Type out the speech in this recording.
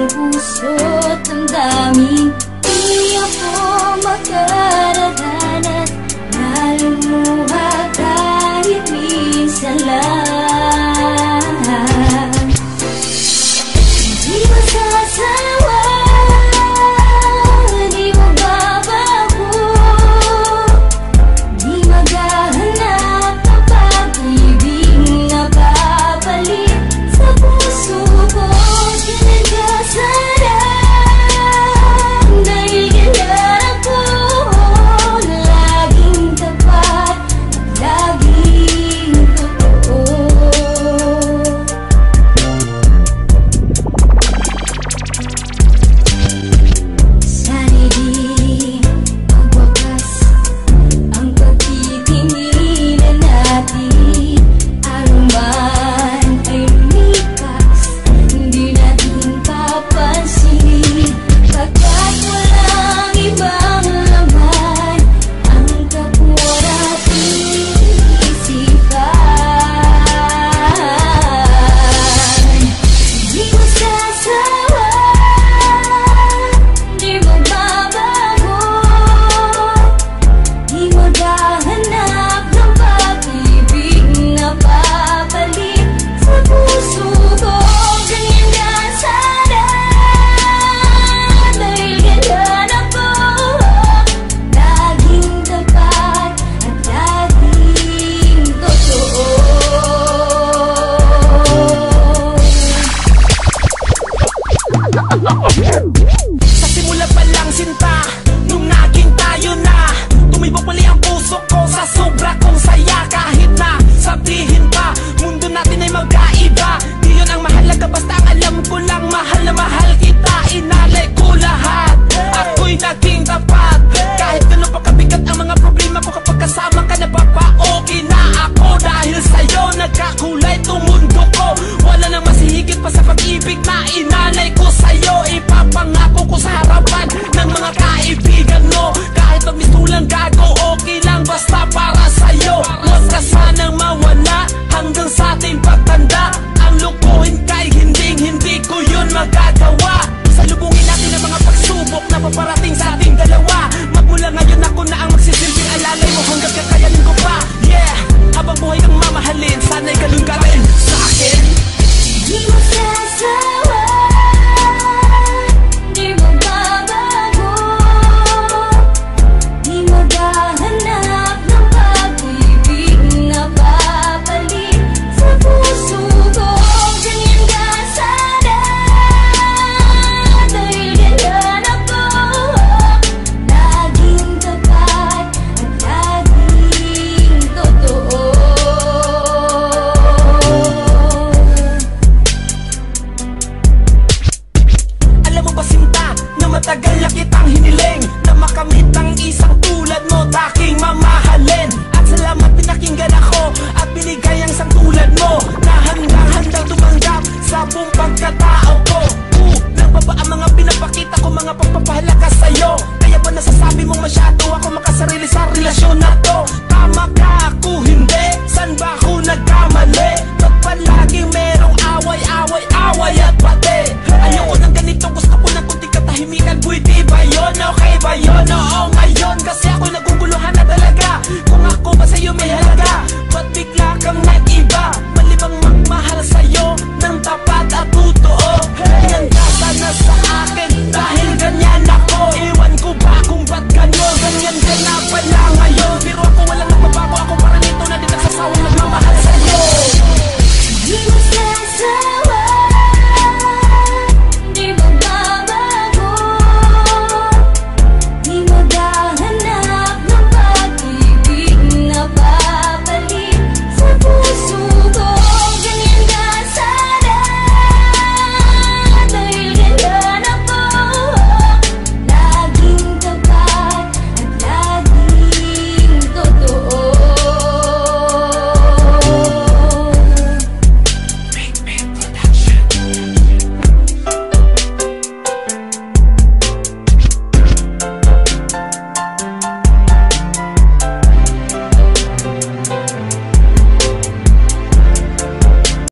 puso't damdamin. Di ako makararanas na lumuha kahit minsan lang. Di masasawa, di magbabago, di maghahanap ng pag-ibig na babalik sa puso ko. Kinagkasarap dahil kailan ako laging tapat at laging totoo. Sana'y di magwakas ang pagtitinginan natin. Araw man ay lumipas, hindi natin papansinin, pagkat walang ibang laman ang kapwa nating isipan. Di masasawa, di magbabago, di maghahanap ng pag-ibig na babalik sa puso ko. Ganyan ka sana dahil kailan ako laging tapat at laging totoo. Sa simula pa lang sinta, nung naging tayo na, tumibok muli ang puso ko sa sobra kong saya. Kahit na sabihin pa, mundo natin ay magkaiba, di yun ang mahalaga, basta ang alam ko lang mahal na mahal kita. Inalay ko lahat, ako'y naging tapat. Kahit gano'n pa kabigat ang mga problema ko, kapag kasama ka napapa-okay na ako. Dahil sa'yo nagkakulay itong mundo ko, wala nang masihigit pa sa pag-ibig na inalay ko sa'yo. Ipapangako ko sa harapan ng mga kaibigan mo, kahit magmistulang gago, okay lang basta para sa'yo. Huwag ka sanang mawala hanggang sa ating pagtanda. Ang lukuhin kay hindi ko yun magagawa. Salubungin natin ang mga pagsubok na paparating sa ating dalawa. Magmula ngayon ako na ang magsisilbing alalay mo hanggang kakayanin ko pa. Yeah, habang buhay kang mamahalin, sana'y ganun ka rin sa akin. Di masasawa, di magbabago, di maghahanap ng pag-ibig na babalik sa puso ko. Ganyan ka sana dahil kailan ako laging tapat at laging totoo. Alam mo ba sinta, na matagal na kitang hiniling, na makamit ang isang tulad mo, taking mamahalin. At salamat pinakinggan ako at binigay ang isang tulad mo, na handang tumanggap sa buong pagkatao ko. Nang baba ang mga pinapakita ko, mga pagpapahalaga sa'yo. Kaya ba nasasabi mong masyado ako makasarili sa relasyon na to? Tama ka, ako hindi, san ba ako nagkamali? Ba't palaging merong away at pati? Ayoko ng ganito, gusto ko ng kunting katahimikan. Pwede ba yun? Okay ba yun? Oo ngayon, kasi ako'y naguguluhan na talaga. Kung ako ba sa'yo may halaga,